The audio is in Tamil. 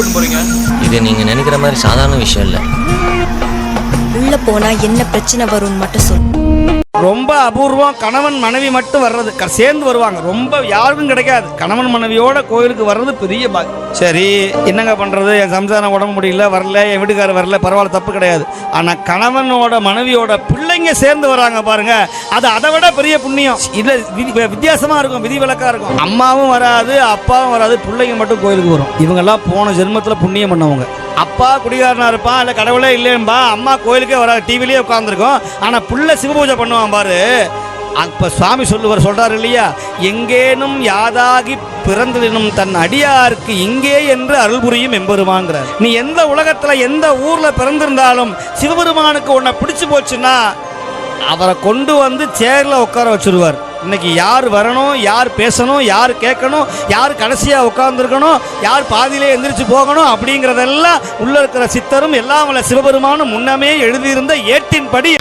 எடுத்துன்னு போறீங்க? இது நீங்க நினைக்கிற மாதிரி சாதாரண விஷயம் இல்லை. உள்ள போனா என்ன பிரச்சனை வரும்னு மட்டும் சொல்லு. ரொம்ப அபூர்வம். கணவன் மனைவி மட்டும் வர்றது, சேர்ந்து வருவாங்க. ரொம்ப யாருக்கும் கிடைக்காது. கணவன் மனைவியோட கோயிலுக்கு வர்றது பெரிய பாக்கியம். சரி, என்னங்க பண்றது, என் சம்சாரம் உடம்பு முடியல, வரல, என் வீட்டுக்காரர் வரல, பரவாயில்ல, தப்பு கிடையாது. ஆனா கணவனோட மனைவியோட பிள்ளைங்க சேர்ந்து வராங்க பாருங்க, அது அதை விட பெரிய புண்ணியம். இல்ல வித்தியாசமா இருக்கும், விதிவிலக்கா இருக்கும். அம்மாவும் வராது, அப்பாவும் வராது, பிள்ளைங்க மட்டும் கோயிலுக்கு வரும். இவங்கெல்லாம் போன ஜென்மத்துல புண்ணியம் பண்ணவங்க. அப்பா குடிகாரனா இருப்பான், இல்லை கடவுளே இல்லைன்பா, அம்மா கோயிலுக்கே வர, டிவிலேயே உட்காந்துருக்கோம். ஆனால் புள்ள சிவபூஜை பண்ணுவான் பாரு. அப்போ சுவாமி சொல்றாரு இல்லையா, எங்கேனும் யாதாகி பிறந்தினும் தன் அடியாருக்கு இங்கே என்று அருள் புரியும் எம்பெருமான்கிறார். நீ எந்த உலகத்தில் எந்த ஊரில் பிறந்திருந்தாலும் சிவபெருமானுக்கு உன்னை பிடிச்சு போச்சுன்னா அவரை கொண்டு வந்து சேரில் உட்கார வச்சுருவார். இன்னைக்கு யார் வரணும், யார் பேசணும், யார் கேட்கணும், யார் கடைசியாக உட்கார்ந்துருக்கணும், யார் பாதியிலே எந்திரிச்சு போகணும் அப்படிங்கிறதெல்லாம் உள்ள இருக்கிற சித்தரும் எல்லாம் சிவபெருமானும் முன்னமே எழுதியிருந்த ஏட்டின்படி